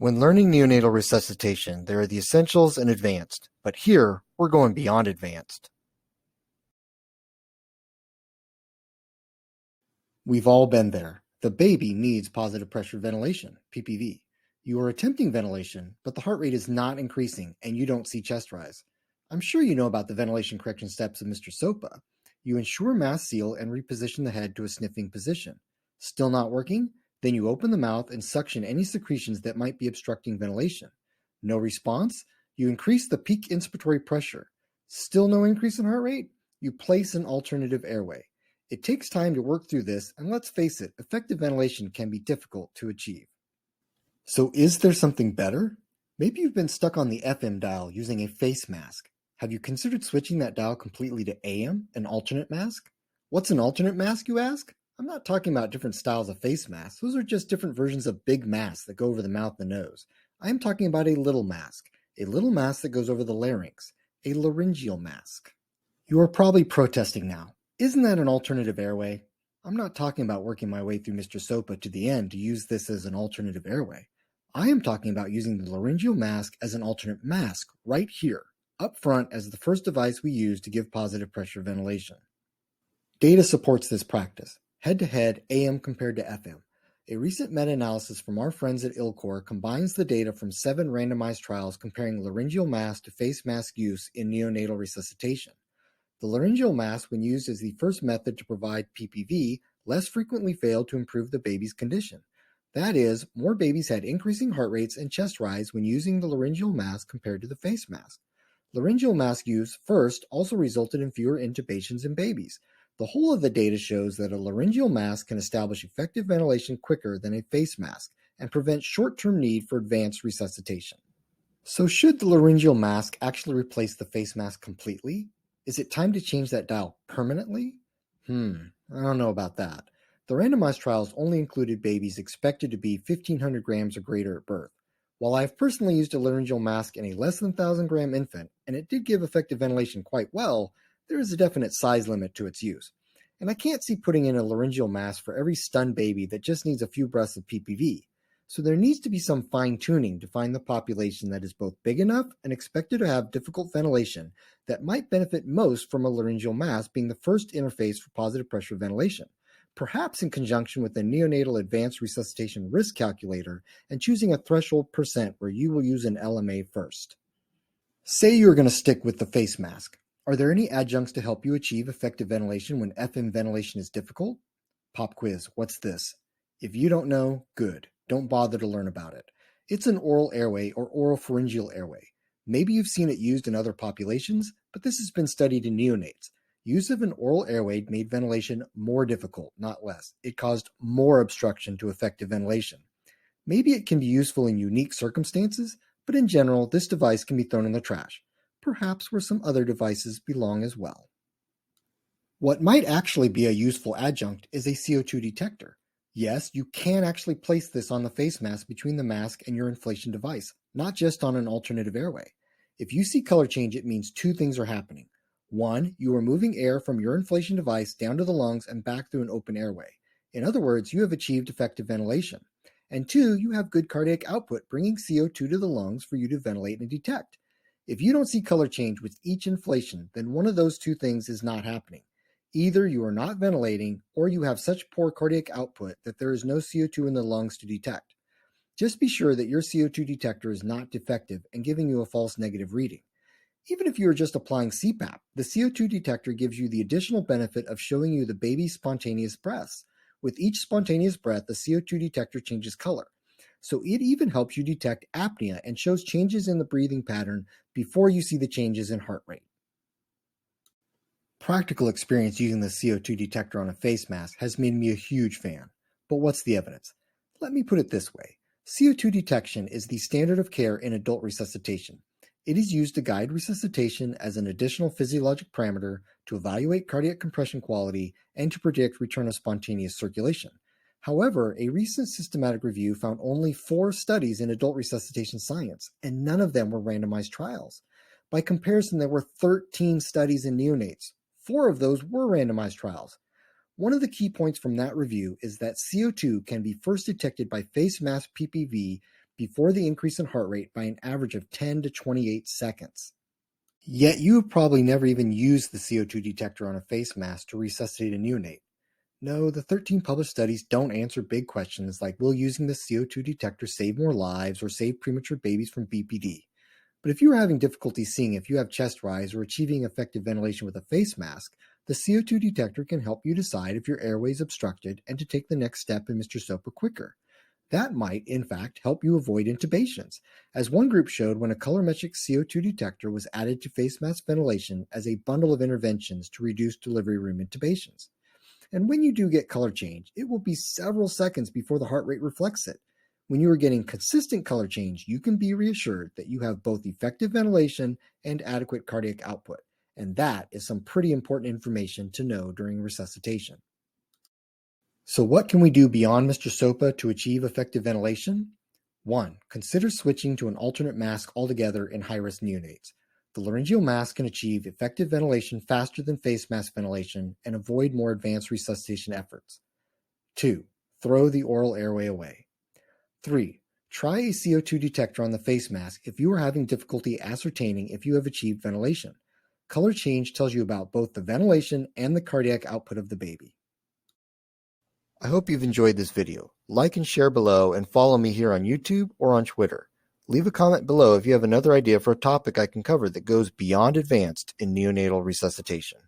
When learning neonatal resuscitation, there are the essentials and advanced, but here we're going beyond advanced. We've all been there. The baby needs positive pressure ventilation, PPV. You are attempting ventilation, but the heart rate is not increasing and you don't see chest rise. I'm sure you know about the ventilation correction steps of Mr. SOPA. You ensure mask seal and reposition the head to a sniffing position. Still not working? Then you open the mouth and suction any secretions that might be obstructing ventilation. No response? You increase the peak inspiratory pressure. Still no increase in heart rate? You place an alternative airway. It takes time to work through this, and let's face it, effective ventilation can be difficult to achieve. So is there something better? Maybe you've been stuck on the FM dial using a face mask. Have you considered switching that dial completely to AM, an alternate mask? What's an alternate mask, you ask? I'm not talking about different styles of face masks. Those are just different versions of big masks that go over the mouth and nose. I am talking about a little mask that goes over the larynx, a laryngeal mask. You are probably protesting now. Isn't that an alternative airway? I'm not talking about working my way through Mr. SOPA to the end to use this as an alternative airway. I am talking about using the laryngeal mask as an alternate mask right here, up front as the first device we use to give positive pressure ventilation. Data supports this practice. Head-to-head AM compared to FM. A recent meta-analysis from our friends at ILCOR combines the data from 7 randomized trials comparing laryngeal mask to face mask use in neonatal resuscitation. The laryngeal mask, when used as the first method to provide PPV, less frequently failed to improve the baby's condition. That is, more babies had increasing heart rates and chest rise when using the laryngeal mask compared to the face mask. Laryngeal mask use first also resulted in fewer intubations in babies. The whole of the data shows that a laryngeal mask can establish effective ventilation quicker than a face mask and prevent short-term need for advanced resuscitation. So should the laryngeal mask actually replace the face mask completely? Is it time to change that dial permanently? I don't know about that. The randomized trials only included babies expected to be 1,500 grams or greater at birth. While I have personally used a laryngeal mask in a less than 1,000 gram infant, and it did give effective ventilation quite well, there is a definite size limit to its use. And I can't see putting in a laryngeal mask for every stunned baby that just needs a few breaths of PPV. So there needs to be some fine-tuning to find the population that is both big enough and expected to have difficult ventilation that might benefit most from a laryngeal mask being the first interface for positive pressure ventilation, perhaps in conjunction with the Neonatal Advanced Resuscitation Risk Calculator and choosing a threshold percent where you will use an LMA first. Say you're going to stick with the face mask. Are there any adjuncts to help you achieve effective ventilation when FM ventilation is difficult? Pop quiz, what's this? If you don't know, good. Don't bother to learn about it. It's an oral airway or oropharyngeal airway. Maybe you've seen it used in other populations, but this has been studied in neonates. Use of an oral airway made ventilation more difficult, not less. It caused more obstruction to effective ventilation. Maybe it can be useful in unique circumstances, but in general, this device can be thrown in the trash, perhaps where some other devices belong as well. What might actually be a useful adjunct is a CO2 detector. Yes, you can actually place this on the face mask between the mask and your inflation device, not just on an alternative airway. If you see color change, it means 2 things are happening. 1, you are moving air from your inflation device down to the lungs and back through an open airway. In other words, you have achieved effective ventilation. And 2, you have good cardiac output, bringing CO2 to the lungs for you to ventilate and detect. If you don't see color change with each inflation, then one of those 2 things is not happening. Either you are not ventilating or you have such poor cardiac output that there is no CO2 in the lungs to detect. Just be sure that your CO2 detector is not defective and giving you a false negative reading. Even if you are just applying CPAP, the CO2 detector gives you the additional benefit of showing you the baby's spontaneous breaths. With each spontaneous breath, the CO2 detector changes color. So it even helps you detect apnea and shows changes in the breathing pattern before you see the changes in heart rate. Practical experience using the CO2 detector on a face mask has made me a huge fan. But what's the evidence? Let me put it this way. CO2 detection is the standard of care in adult resuscitation. It is used to guide resuscitation as an additional physiologic parameter to evaluate cardiac compression quality and to predict return of spontaneous circulation. However, a recent systematic review found only 4 studies in adult resuscitation science, and none of them were randomized trials. By comparison, there were 13 studies in neonates. 4 of those were randomized trials. One of the key points from that review is that CO2 can be first detected by face mask PPV before the increase in heart rate by an average of 10 to 28 seconds. Yet you have probably never even used the CO2 detector on a face mask to resuscitate a neonate. No, the 13 published studies don't answer big questions like will using the CO2 detector save more lives or save premature babies from BPD. But if you are having difficulty seeing if you have chest rise or achieving effective ventilation with a face mask, the CO2 detector can help you decide if your airway is obstructed and to take the next step in Mr. SOPA quicker. That might, in fact, help you avoid intubations, as one group showed when a colorimetric CO2 detector was added to face mask ventilation as a bundle of interventions to reduce delivery room intubations. And when you do get color change, it will be several seconds before the heart rate reflects it. When you are getting consistent color change, you can be reassured that you have both effective ventilation and adequate cardiac output, and that is some pretty important information to know during resuscitation. So what can we do beyond Mr. SOPA to achieve effective ventilation? 1. Consider switching to an alternate mask altogether in high-risk neonates. The laryngeal mask can achieve effective ventilation faster than face mask ventilation and avoid more advanced resuscitation efforts. 2. Throw the oral airway away. 3. Try a CO2 detector on the face mask if you are having difficulty ascertaining if you have achieved ventilation. Color change tells you about both the ventilation and the cardiac output of the baby. I hope you've enjoyed this video. Like and share below and follow me here on YouTube or on Twitter. Leave a comment below if you have another idea for a topic I can cover that goes beyond advanced in neonatal resuscitation.